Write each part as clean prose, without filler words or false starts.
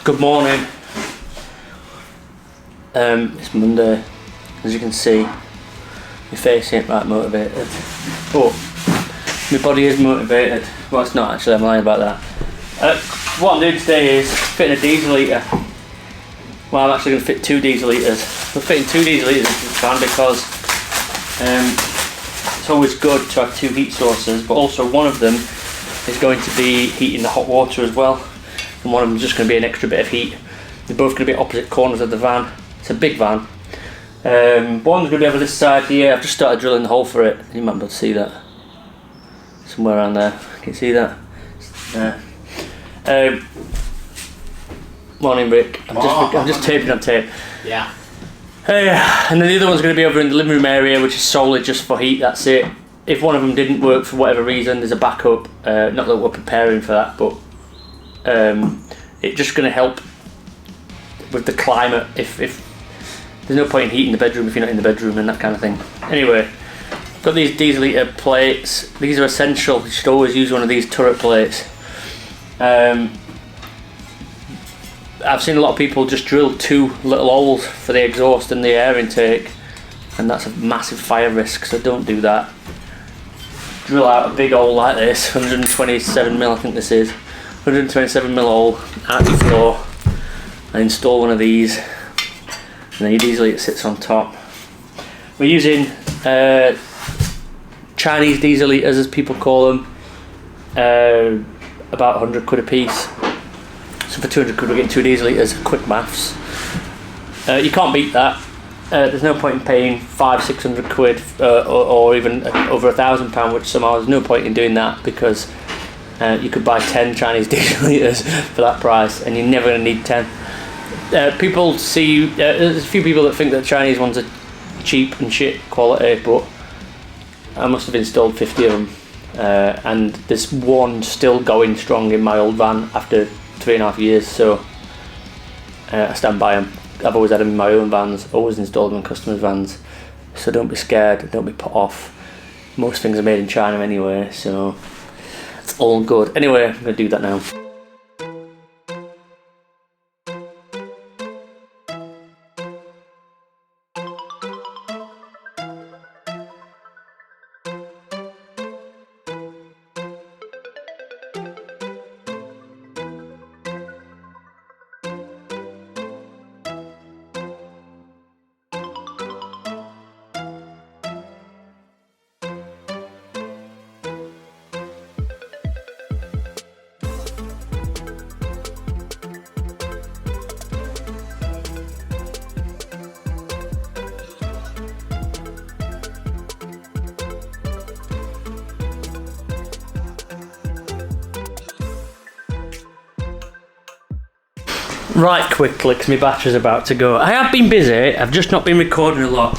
Good morning. It's Monday. As you can see, my face ain't right motivated. But my body is motivated. Well, it's not actually, I'm lying about that. What I'm doing today is fitting a diesel litre. Well, I'm actually going to fit 2 diesel litres. We're fitting 2 diesel litres into this van because it's always good to have 2 heat sources, but also one of them is going to be heating the hot water as well, and one of them is just going to be an extra bit of heat. They're both going to be opposite corners of the van. It's a big van. One's going to be over this side here. I've just started drilling the hole for it. You might be able to see that somewhere around there. Can you see that? Morning, Rick. I'm just taping on tape. Yeah. And then the other one's going to be over in the living room area, which is solely just for heat. That's it. If one of them didn't work for whatever reason, there's a backup. Not that we're preparing for that, but it's just going to help with the climate. If there's no point in heating the bedroom if you're not in the bedroom and that kind of thing. Anyway, got these diesel litre plates. These are essential. You should always use one of these turret plates. I've seen a lot of people just drill 2 little holes for the exhaust and the air intake, and that's a massive fire risk, so don't do that. Drill out a big hole like this, 127mm I think this is, 127mm hole out the floor, and install one of these, and then your diesel litre sits on top. We're using Chinese diesel litres, as people call them, about 100 quid a piece. So for 200 quid we're getting 2 diesel litres, quick maths. You can't beat that. There's no point in paying 500-600 quid or even over £1,000, which somehow there's no point in doing that, because you could buy 10 Chinese diesel litres for that price and you're never going to need 10. People see, there's a few people that think that Chinese ones are cheap and shit quality, but I must have installed 50 of them, and there's one still going strong in my old van after 3.5 years, so I stand by them. I've always had them in my own vans, always installed them in customers' vans, so don't be scared, don't be put off. Most things are made in China anyway, so it's all good. Anyway, I'm going to do that now. Right quickly, because my battery's about to go. I have been busy, I've just not been recording a lot.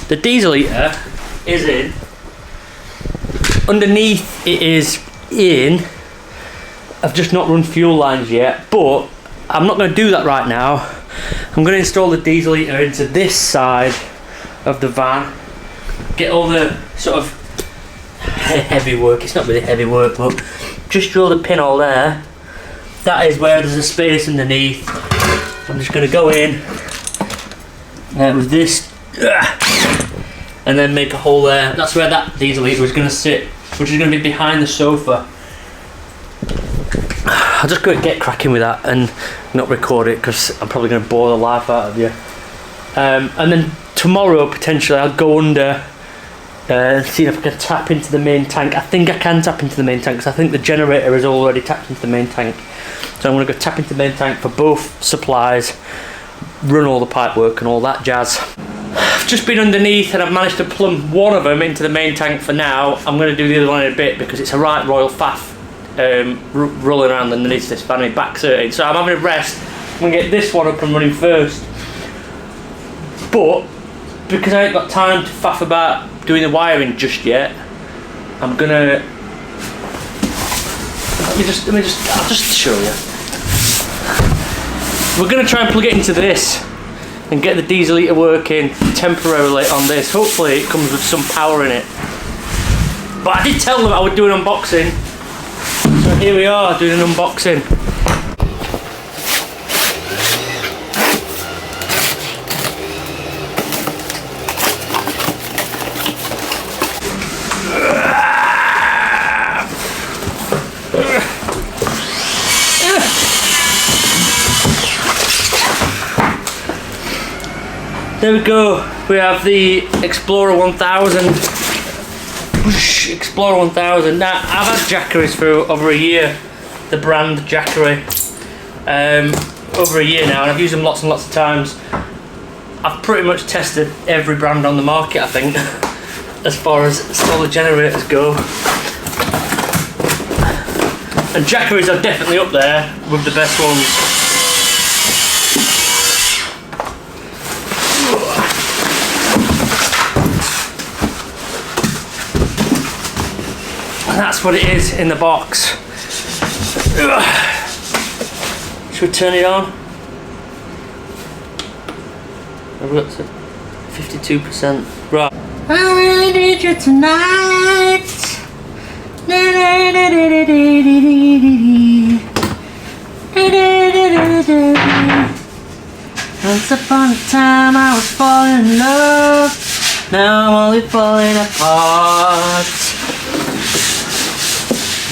The diesel litre is in. Underneath it is in. I've just not run fuel lines yet, but I'm not going to do that right now. I'm going to install the diesel litre into this side of the van. Get all the sort of heavy work, it's not really heavy work, but just drill the pinhole there. That is where there's a space underneath. I'm just going to go in with this and then make a hole there. That's where that diesel litre is going to sit, which is going to be behind the sofa. I'll just go get cracking with that and not record it, because I'm probably going to bore the life out of you. And then tomorrow potentially I'll go under and see if I can tap into the main tank. I think I can tap into the main tank, because I think the generator is already tapped into the main tank. So I'm going to go tap into the main tank for both supplies, run all the pipe work and all that jazz. I've just been underneath and I've managed to plumb one of them into the main tank for now. I'm going to do the other one in a bit, because it's a right royal faff rolling around underneath this van. My back's hurting, so I'm having a rest. I'm going to get this one up and running first. But because I ain't got time to faff about doing the wiring just yet, I'm gonna I'll just show you. We're gonna try and plug it into this and get the diesel litre working temporarily on this. Hopefully it comes with some power in it. But I did tell them I would do an unboxing, so here we are doing an unboxing. There we go. We have the Explorer 1000. Explorer 1000. Now, I've had jackeries for over a year. The brand Jackery. Over a year now, and I've used them lots and lots of times. I've pretty much tested every brand on the market, I think, as far as solar generators go. And jackeries are definitely up there with the best ones. And that's what it is in the box. Should we turn it on? I've got to 52%. Right. I really need you tonight. Once upon a time I was falling in love. Now I'm only falling apart.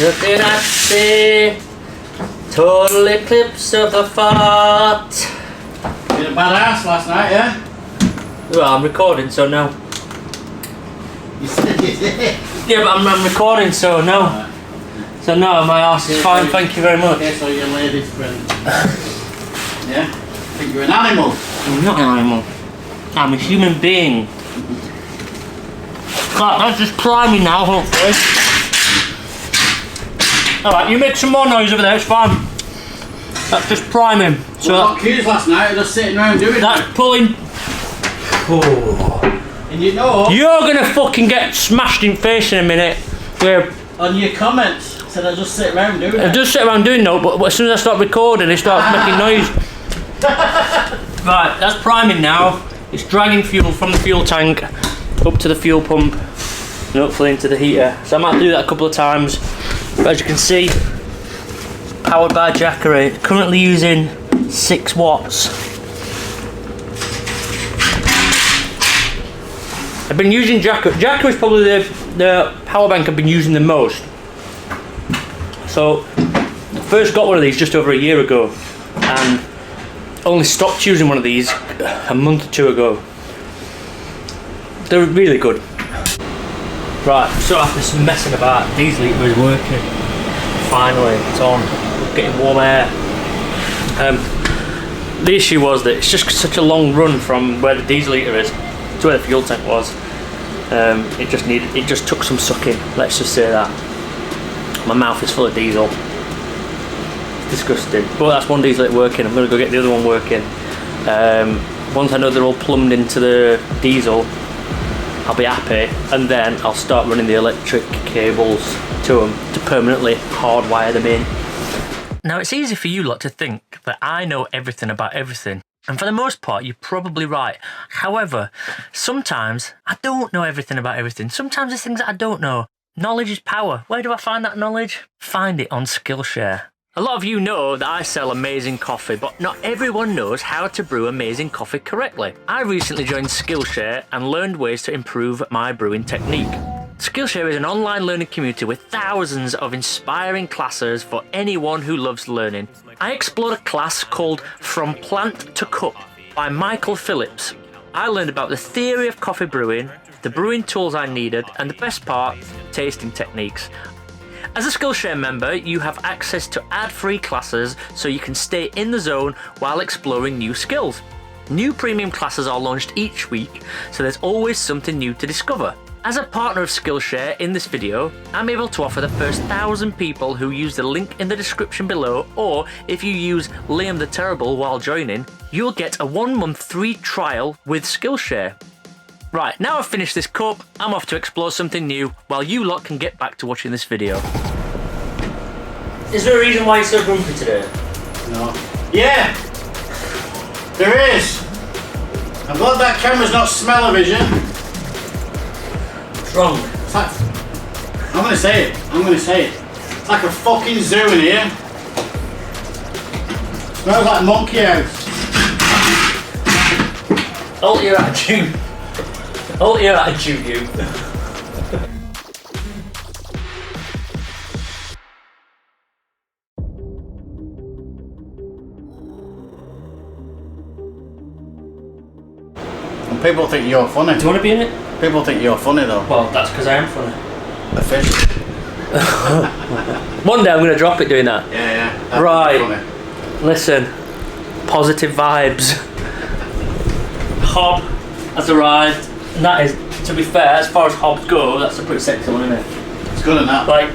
Looking at the total eclipse of the fart. You had a bad ass last night, yeah? Well, I'm recording, so no. You said you did. Yeah, but I'm recording, so no. Right. So no, my ass is fine, thank you very much. Okay, so you're ladies' friend. Yeah? I think you're an animal. I'm not an animal. I'm a human being. Right, let's just pry me now, hopefully. Alright, you make some more noise over there, it's fine. That's just priming. So well, cues last night, just sitting around doing that's that. Pulling. Oh. And you know, you're gonna fucking get smashed in face in a minute. Where on your comments said I just sit around doing it. I just sit around doing no, but as soon as I start recording, it starts making noise. Right, that's priming now. It's dragging fuel from the fuel tank up to the fuel pump and hopefully into the heater. So I might do that a couple of times. But as you can see, powered by Jackery, currently using 6 watts. I've been using Jackery. Jackery is probably the power bank I've been using the most. So, I first got one of these just over a year ago, and only stopped using one of these a month or 2 ago. They're really good. Right, so after some messing about, diesel heater is working. Finally, it's on. Getting warm air. The issue was that it's just such a long run from where the diesel heater is to where the fuel tank was. It just took some sucking. Let's just say that. My mouth is full of diesel. It's disgusting. But that's one diesel heater working. I'm going to go get the other one working. Once I know they're all plumbed into the diesel, I'll be happy, and then I'll start running the electric cables to them to permanently hardwire them in. Now, it's easy for you lot to think that I know everything about everything, and for the most part you're probably right. However, sometimes I don't know everything about everything. Sometimes there's things that I don't know. Knowledge is power. Where do I find that knowledge? Find it on Skillshare. A lot of you know that I sell amazing coffee, but not everyone knows how to brew amazing coffee correctly. I recently joined Skillshare and learned ways to improve my brewing technique. Skillshare is an online learning community with thousands of inspiring classes for anyone who loves learning. I explored a class called From Plant to Cup by Michael Phillips. I learned about the theory of coffee brewing, the brewing tools I needed, and the best part, tasting techniques. As a Skillshare member, you have access to ad-free classes so you can stay in the zone while exploring new skills. New premium classes are launched each week, so there's always something new to discover. As a partner of Skillshare in this video, I'm able to offer the first 1,000 people who use the link in the description below, or if you use Liam the Terrible while joining, you'll get a 1-month free trial with Skillshare. Right, now I've finished this cup, I'm off to explore something new while you lot can get back to watching this video. Is there a reason why you're so grumpy today? No. Yeah! There is! I'm glad that camera's not smell-o-vision. What's wrong? It's like, I'm gonna say it. It's like a fucking zoo in here. Smells like monkey house. Hold your attitude. Hold your attitude, you. People think you're funny. Do you want to be in it? People think you're funny though. Well, that's because I am funny. Official. One day I'm going to drop it doing that. Yeah. Right. Funny. Listen, positive vibes. Hob has arrived, and that is, to be fair, as far as hobs go, that's a pretty sexy one, isn't it? It's good enough. Like,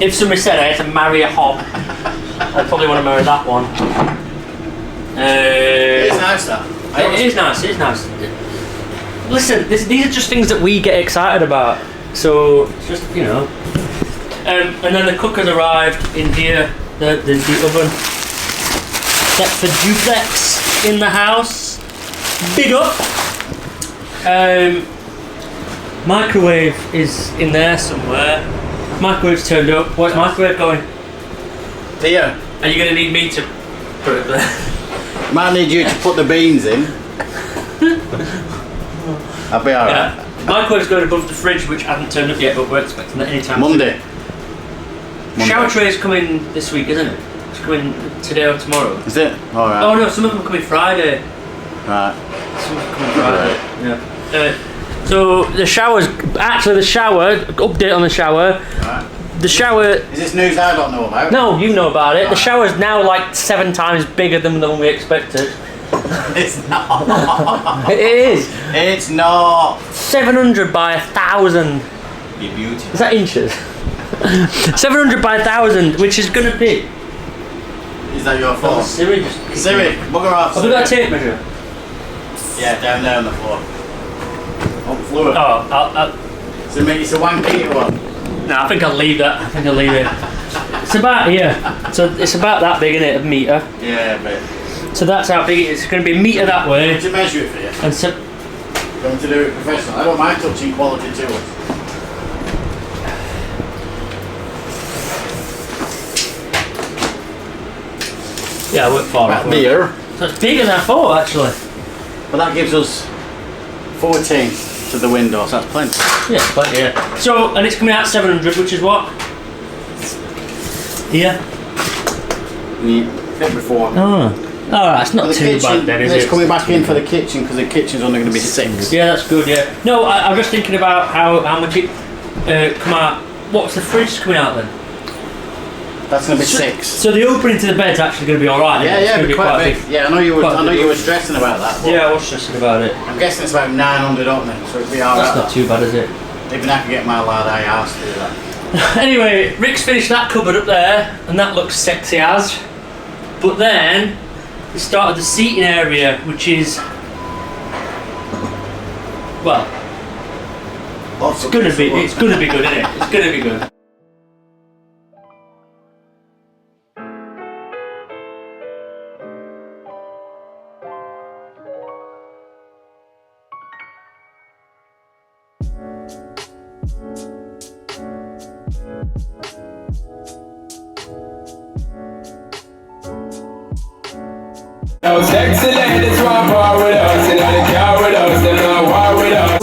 if somebody said I had to marry a hob, I'd probably want to marry that one. It is nice, that. It is nice. Listen, these are just things that we get excited about. So, it's just, you know. And then the cooker's arrived in here, the oven. Deptford duplex in the house. Big up. Microwave is in there somewhere. Microwave's turned up. Where's microwave going? Here. Are you going to need me to put it there? Might need you to put the beans in. I'll be alright. Yeah. Microwave's going above the fridge, which hasn't turned up yet, but we're expecting that anytime. Monday. Shower tray's coming this week, isn't it? It's coming today or tomorrow. Is it? Alright. Oh no, some of them are coming Friday. Right. Some of them are coming Friday. Yeah. So the shower, update on the shower. Right. The shower. Is this news I don't know about? No, you know about it. Right. The shower's now like 7 times bigger than the one we expected. It's not. It is. It's not. 700 by 1,000. You beauty. Is that inches? 700 by 1,000, which is gonna be. Is that your fault? Siri, Siri, bugger off. Have we got a tape measure? Yeah, down there on the floor. On the floor. Oh, It's a 1 metre one. no, I think I'll leave that. It's about here. So it's about that big, isn't it? A metre. Yeah, but. So that's how big it is. It's going to be a metre that way. To measure it for you. And so. Going to do it professional. I don't mind touching quality tools. Yeah, I work far About off. here. So it's bigger than I thought, actually. But that gives us 14 to the window, so that's plenty. Yeah, plenty, yeah. So, and it's coming out 700, which is what? Here. Yeah, bit before. Oh. Alright, it's not The too kitchen, bad then, is it's it? coming back in for the kitchen because the kitchen's only going to be 6. Yeah, that's good, yeah. No, I'm just thinking about how much it come out. What's the fridge coming out then? That's going to be 6. So the opening to the bed's actually going to be alright. Yeah, It's gonna be quite big. Yeah, I know you were stressing about that. But Yeah, I was stressing about it. I'm guessing it's about 900 opening, so it'd be alright. That's not too bad, is it? Even I could get my lad house to do that. Anyway, Rick's finished that cupboard up there, and that looks sexy as. But then we started the seating area, which is well, it's gonna be good, isn't it? It's gonna be good. Sexy ladies want war with us, and they care with us, they don't war with us.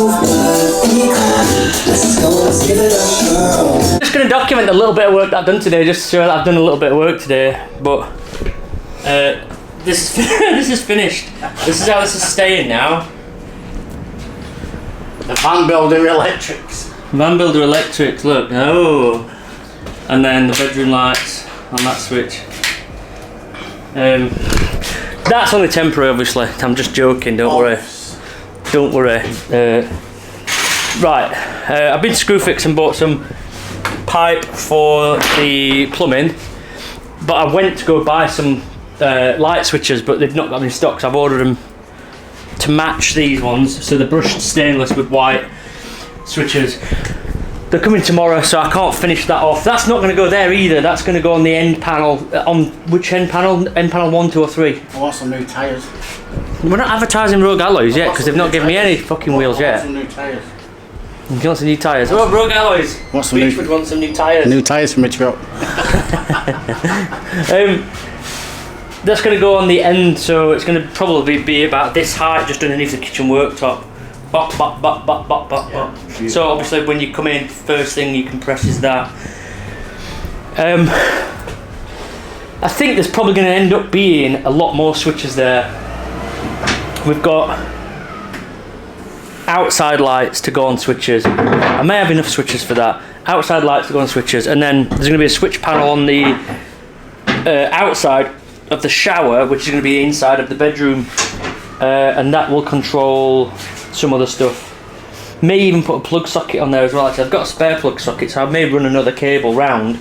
I'm just going to document a little bit of work that I've done today, just to show that I've done a little bit of work today. But this is finished. This is how this is staying now. The Van Builder Electrics. Van Builder Electrics, look. Oh, and then the bedroom lights on that switch. That's only temporary, obviously. I'm just joking. Don't worry. Don't worry. Right. I've been to Screwfix and bought some pipe for the plumbing, but I went to go buy some light switches, but they've not got them in stock. So I've ordered them to match these ones. So they're brushed stainless with white switches. They're coming tomorrow, so I can't finish that off. That's not going to go there either. That's going to go on the end panel. On which end panel? End panel 1, 2 or 3? I want some new tyres. We're not advertising Rogue Alloys yet because they've not given me any fucking wheels I want yet. some new tyres. You want some new tyres? Oh, Rogue Alloys. Want some Beechwood wants some new tyres. New tyres from Richmond. That's going to go on the end, so it's going to probably be about this height, just underneath the kitchen worktop. Bop, bop, bop, bop, bop, bop, bop. So obviously when you come in, first thing you can press is that. I think there's probably going to end up being a lot more switches there. We've got outside lights to go on switches. I may have enough switches for that. Outside lights to go on switches, and then there's going to be a switch panel on the outside of the shower, which is going to be inside of the bedroom, and that will control some other stuff. May even put a plug socket on there as well. Actually, I've got a spare plug socket, so I may run another cable round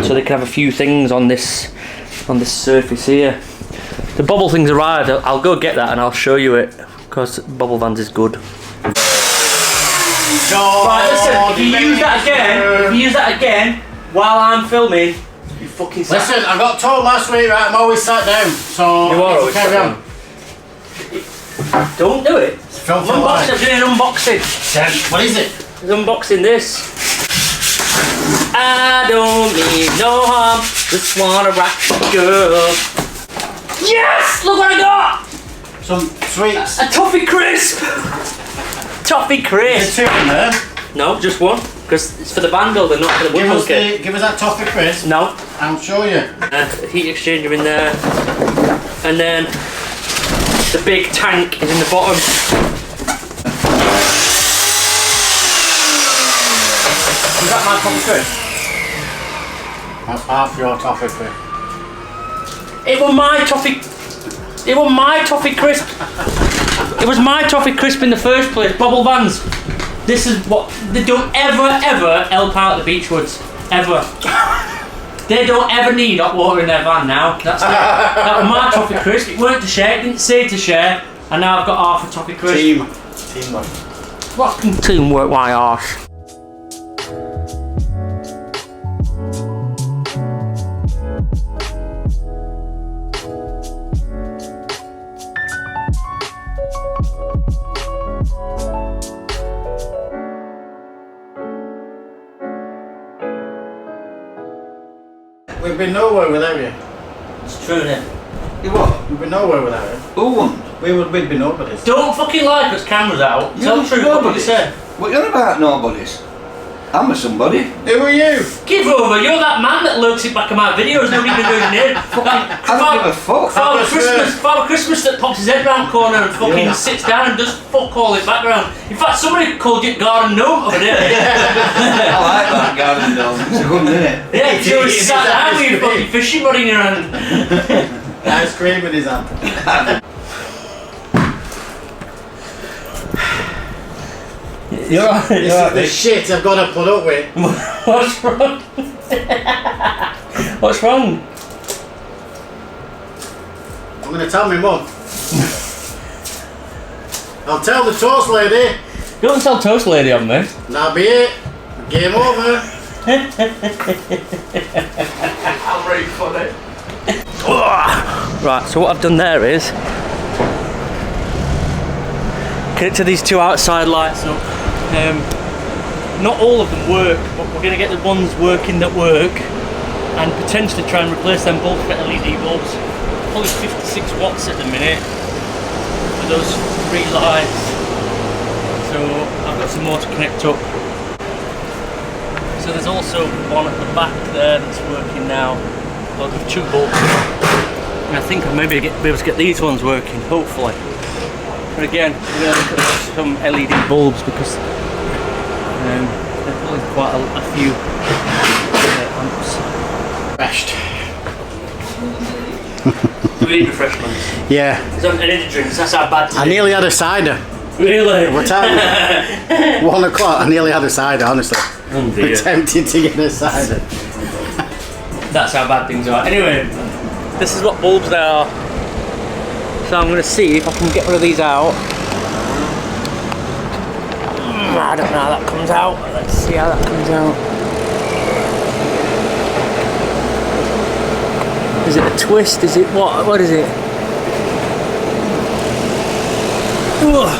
so they can have a few things on this surface here. The bubble thing's arrived. I'll go get that and I'll show you it, because Bubble Vans is good. Right, listen, if you use that again while I'm filming, you fucking suck. Listen, I got told last week, right, I'm always sat down, so you are always carry on. Don't do it. I'm doing an unboxing. What is it? I'm unboxing this. I don't mean no harm, just wanna rock the girl. Yes! Look what I got! Some sweets. A toffee crisp! Toffee crisp! There's 2 in there. No, just one. Because it's for the band builder, not for the wood monkey. Give us that toffee crisp. No. I'll show you. Heat exchanger in there. And then the big tank is in the bottom. Is that my toffee crisp? That's half your toffee crisp. It was my toffee. It was my toffee crisp. It was my toffee crisp in the first place. Bubble Vans. This is what they don't ever help out the Beechwoods ever. They don't ever need hot water in their van now. That's it. That was my toffee crisp. It weren't to share. It didn't say to share. And now I've got half a toffee crisp. Teamwork. Fucking teamwork, my arse. We've been nowhere without you. It's true, isn't it? You what? We've been nowhere without you. Who won? We'd be nobodies. Don't fucking lie because camera's out. Tell the truth, what did you say? What you're about nobodies? I'm a somebody. Who are you? Give over, you're that man that lurks in back of my videos, nobody even knows your name. I don't give a fuck. Father Christmas that pops his head round the corner and fucking sits down and does fuck all in background. In fact, somebody called you Garden Gnome over there. I like that garden dome. It's a good minute. Yeah, if you're sat down with your fucking fishing rod in your hand. Ice cream in his hand. You're right. This is the shit I've got to put up with. What's wrong? What's wrong? I'm going to tell my mum. I'll tell the toast lady. Don't tell Toast Lady on me. That'll be it. Game over. I'm very funny. Right, so what I've done there is connect to these 2 outside lights up. Not all of them work, but we're going to get the ones working that work and potentially try and replace them bulbs for LED bulbs. Probably 56 watts at the minute for those 3 lights. So I've got some more to connect up. So there's also one at the back there that's working now. Well, with 2 bulbs. And I think I'll maybe be able to get these ones working, hopefully. But again, we're going to look at some LED bulbs because they're pulling quite a few amps. Refreshed. Do we need refreshments? Yeah. Because I need drinks, that's how bad I nearly had a cider. Really? What time? 1 o'clock. I nearly had a cider, honestly. Oh dear. I'm tempted to get a cider. That's how bad things are. Anyway, this is what bulbs they are. So I'm going to see if I can get one of these out. I don't know how that comes out. Let's see how that comes out. Is it a twist? Is it what? What is it? Ugh.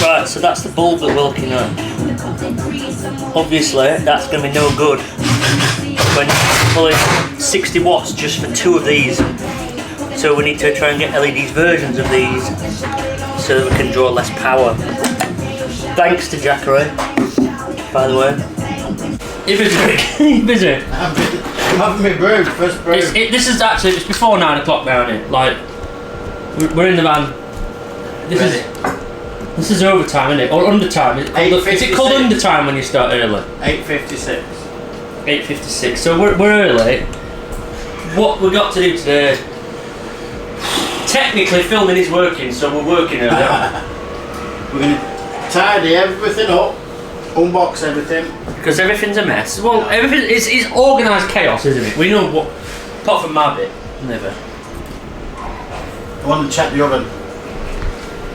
Right, so that's the bulb that we're looking at. Obviously, that's going to be no good when pulling 60 watts just for 2 of these. So we need to try and get LEDs versions of these so that we can draw less power. Thanks to Jackery, by the way. You busy, Rick? You busy? I'm having my brew, first brew. This is actually, it's before 9 o'clock now, isn't it? Like, we're in the van. This is overtime, isn't it? Or undertime? Is it called undertime when you start early? 8:56. 8:56. So we're early. What we got to do today? Technically, filming is working, so we're working early. We're gonna tidy everything up, unbox everything. Because everything's a mess. Well, everything is organised chaos, isn't it? We know what. Apart from my bit, never. I want to check the oven.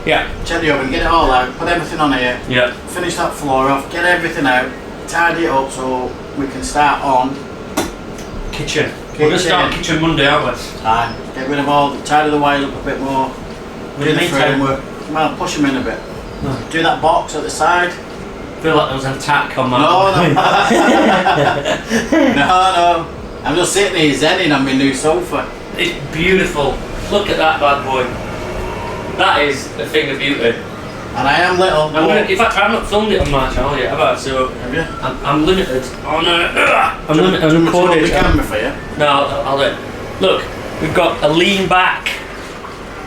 Yeah. Check the oven, get it all out, put everything on here. Yeah. Finish that floor off, get everything out, tidy it up so we can start on kitchen. We're going to start kitchen Monday, aren't we? Time. Get rid of tidy the wires up a bit more. Do the framework. Well, push them in a bit. No. Do that box at the side. I feel like there was an attack on my... No. I'm just sitting here zenning on my new sofa. It's beautiful. Look at that bad boy. That is a thing of beauty. And I am little. In fact, I've not filmed it on my channel yet, have I? So have you? I'm limited on I'm limited on recording. The camera for you? No, I'll do it. Look, we've got a lean back.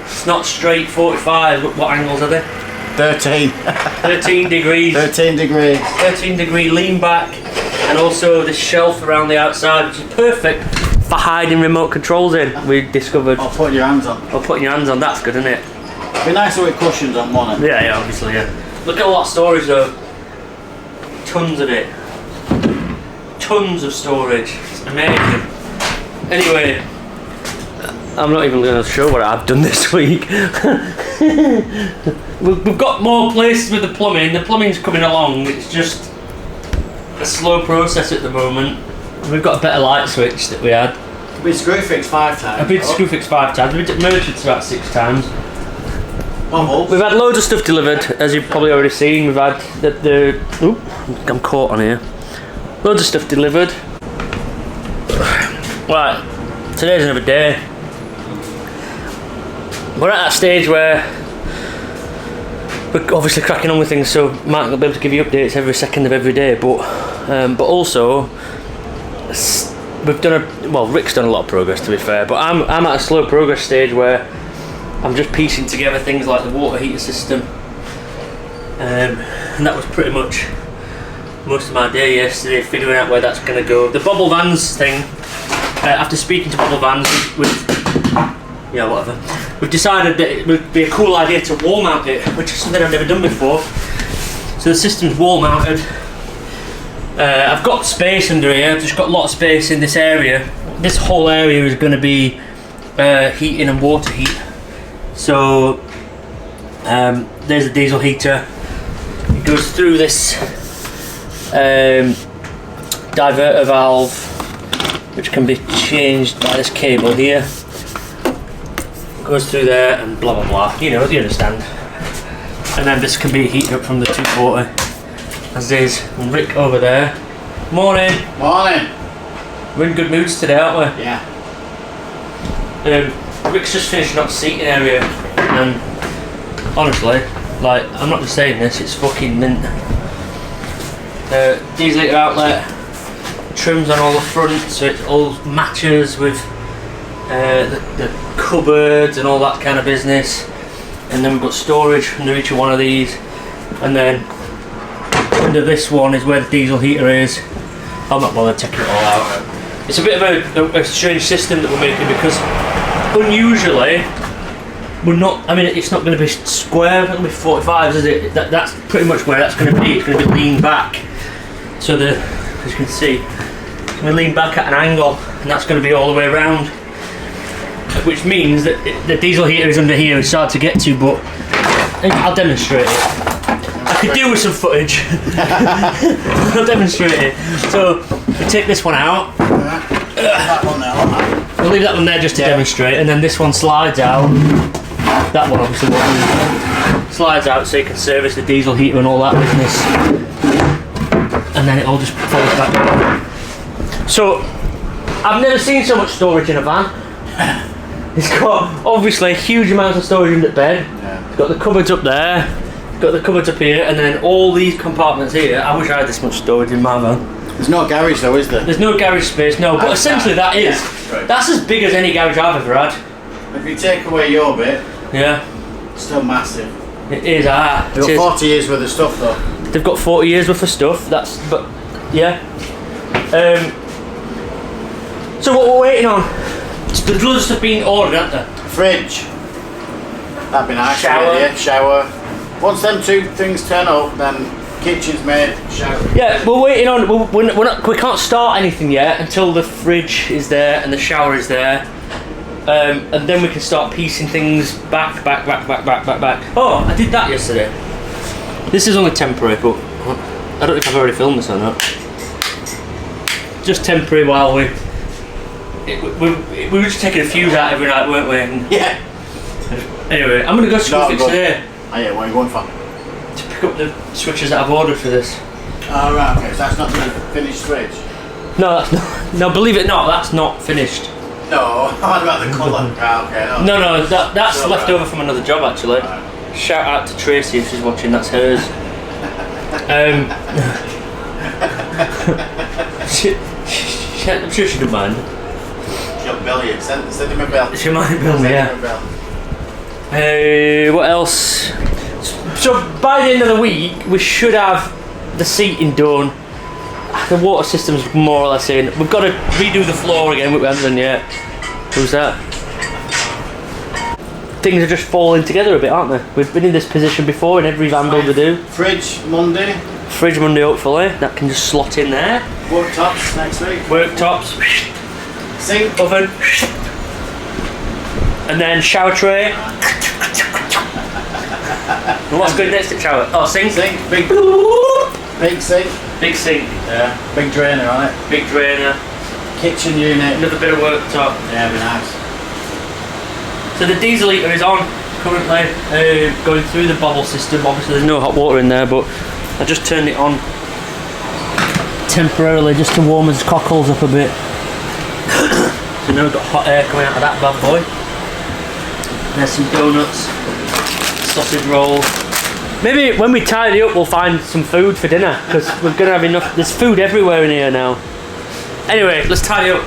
It's not straight 45. What angles are they? 13. 13 degrees. 13 degrees. 13 degree lean back, and also this shelf around the outside, which is perfect for hiding remote controls in. We discovered. Or putting your hands on. Or putting your hands on. That's good, isn't it? Be nicer with cushions on one end. Yeah, obviously, yeah. Look at a lot of storage though. Tons of it. Tons of storage. It's amazing. Anyway, I'm not even going to show what I've done this week. We've got more places with the plumbing. The plumbing's coming along. It's just a slow process at the moment. We've got a better light switch that we had. We've been screw fixed 5 times. I've been screw fixed 5 times. We've been to merchants about 6 times. We've had loads of stuff delivered, as you've probably already seen. We've had oop, I'm caught on here. Loads of stuff delivered. Right, today's another day. We're at that stage where we're obviously cracking on with things, so might not be able to give you updates every second of every day, but also we've done Rick's done a lot of progress, to be fair, but I'm at a slow progress stage where I'm just piecing together things like the water heater system, and that was pretty much most of my day yesterday, figuring out where that's going to go. The bobble vans thing, after speaking to bobble vans, we've decided that it would be a cool idea to wall mount it, which is something I've never done before. So the system's wall mounted. I've got space under here. I've just got a lot of space in this area. This whole area is going to be heating and water heat. So there's a diesel heater. It goes through this diverter valve, which can be changed by this cable here. Goes through there and blah blah blah. You know, you understand. And then this can be heated up from the 240, as is. And Rick over there. Morning. Morning. We're in good moods today, aren't we? Yeah. Rick's just finishing up the seating area, and honestly, like, I'm not just saying this, it's fucking mint. Diesel heater outlet, trims on all the front, so it all matches with the cupboards and all that kind of business. And then we've got storage under each one of these, and then under this one is where the diesel heater is. I'm not bothered taking it all out. It's a bit of a strange system that we're making, because unusually we're not, I mean, it's not going to be square, it'll be 45s, is it? That's pretty much where that's going to be. It's going to be lean back, so as you can see, it's going to lean back at an angle, and that's going to be all the way around, which means that the diesel heater is under here. It's hard to get to, but I'll demonstrate it. I could do with some footage. I'll demonstrate it. So we take this one out. That one there, We'll leave that one there just to demonstrate, and then this one slides out. That one obviously won't move. Slides out so you can service the diesel heater and all that business, and then it all just falls back down. So I've never seen so much storage in a van. It's got obviously huge amounts of storage in the bed. It's got the cupboards up there, got the cupboards up here, and then all these compartments here. I wish I had this much storage in my van. There's no garage though, is there? There's no garage space, no, but essentially that is. Right. That's as big as any garage I've ever had. If you take away your bit, Yeah. Still massive. It is. They've got 40 years worth of stuff though. They've got 40 years worth of stuff. But yeah. So what we're waiting on? There's loads of stuff being ordered, aren't there? Fridge. That'd be nice. Shower. Yeah, shower. Once them two things turn up, then kitchen's made. Shower. Yeah, we're waiting on. We can't start anything yet until the fridge is there and the shower is there, and then we can start piecing things back. Oh, I did that yesterday. This is only temporary, but I don't know if I've already filmed this or not. Just temporary while we were just taking a fuse out every night, weren't we? And yeah. Anyway, I'm gonna go to school fix today. Oh yeah, where are you going for? To pick up the switches that I've ordered for this. Oh right, okay, so that's not the finished fridge? No, that's not. No, believe it or not, that's not finished. No, what about the colour? Right, okay, no. No, that's So left over from another job actually. Right. Shout out to Tracy if she's watching, that's hers. I'm sure she don't mind. She'll bill you. Send him a bill. She might bill me, yeah. What else? So by the end of the week, we should have the seating done. The water system's more or less in. We've got to redo the floor again, which we haven't done yet. Who's that? Things are just falling together a bit, aren't they? We've been in this position before in every van build we do. Fridge Monday. Fridge Monday, hopefully. That can just slot in there. Worktops next week. Worktops. Sink. Oven. And then shower tray. And what's good next to shower? Oh, sink. Sink. Big sink. Big sink. Yeah. Big drainer on it. Big drainer. Kitchen unit. Another bit of worktop. Yeah, it'd be nice. So the diesel heater is on currently, going through the bobble system. Obviously there's no hot water in there, but I just turned it on temporarily just to warm his cockles up a bit. So now we've got hot air coming out of that bad boy. There's some donuts, sausage roll. Maybe when we tidy up we'll find some food for dinner, because we're going to have enough. There's food everywhere in here now. Anyway, let's tidy up.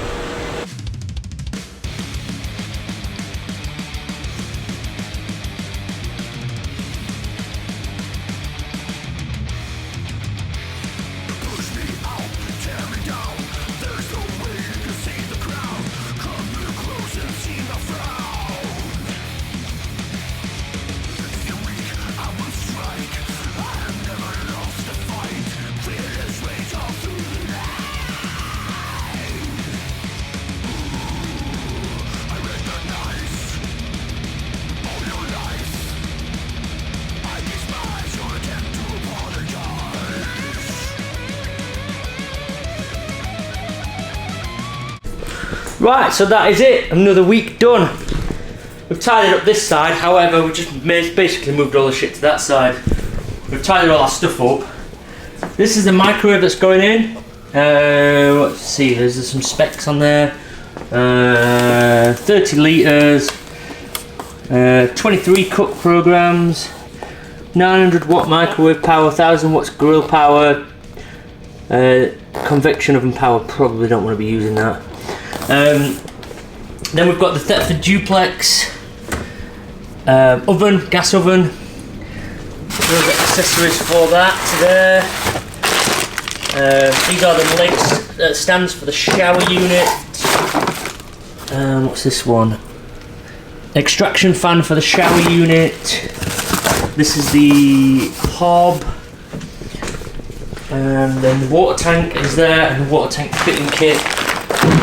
Right, so that is it. Another week done. We've tidied up this side, however, we've just basically moved all the shit to that side. We've tidied all our stuff up. This is the microwave that's going in. Let's see, there's some specs on there. 30 litres, 23 cook programs, 900 watt microwave power, 1000 watts grill power, convection oven power, probably don't want to be using that. Then we've got the Thetford duplex oven, gas oven. Those are accessories for that there. These are the legs stands for the shower unit. What's this one? Extraction fan for the shower unit. This is the hob. And then the water tank is there, and the water tank fitting kit.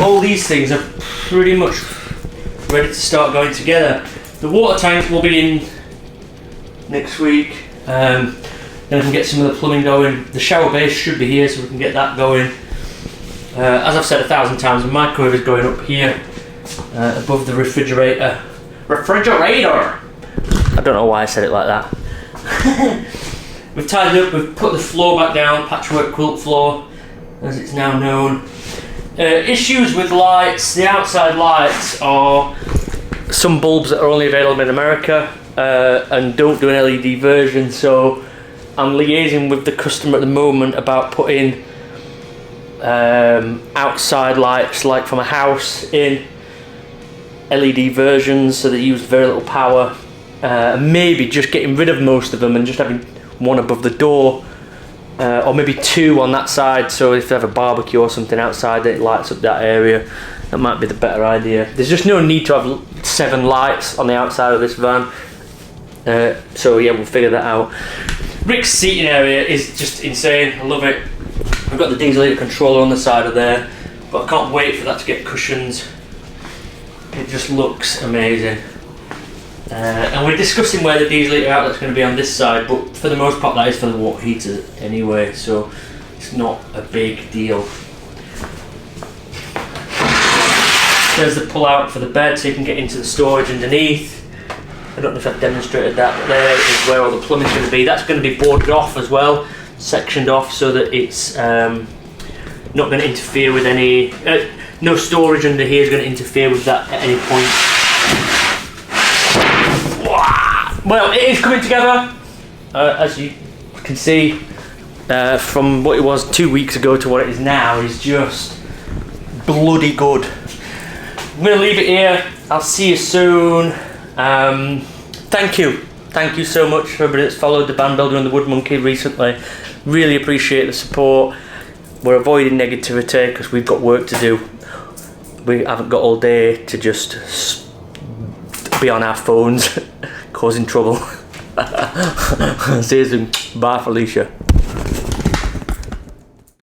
All these things are pretty much ready to start going together. The water tank will be in next week. Then we can get some of the plumbing going. The shower base should be here, so we can get that going. As I've said 1,000 times, the microwave is going up here above the refrigerator. Refrigerator! I don't know why I said it like that. We've tidied up, we've put the floor back down, patchwork quilt floor, as it's now known. Issues with lights, the outside lights are some bulbs that are only available in America and don't do an LED version, so I'm liaising with the customer at the moment about putting outside lights like from a house in LED versions, so they use very little power maybe just getting rid of most of them and just having one above the door, or maybe two on that side, so if they have a barbecue or something outside it lights up that area. That might be the better idea. There's just no need to have 7 lights on the outside of this van, so yeah, we'll figure that out. Rick's seating area is just insane. I love it. I've got the diesel heater controller on the side of there, but I can't wait for that to get cushions. It just looks amazing. And we're discussing where the diesel heater outlet's going to be on this side, but for the most part that is for the water heater anyway, so it's not a big deal. There's the pull out for the bed so you can get into the storage underneath. I don't know if I've demonstrated that, but there is where all the plumbing's going to be. That's going to be boarded off as well, sectioned off so that it's not going to interfere with any... no storage under here is going to interfere with that at any point. Well, it is coming together, as you can see, from what it was 2 weeks ago to what it is now, is just bloody good. I'm going to leave it here. I'll see you soon. Thank you so much for everybody that's followed the Band Builder and the Wood Monkey recently. Really appreciate the support. We're avoiding negativity because we've got work to do. We haven't got all day to just be on our phones causing trouble. See you soon. Bye, Felicia.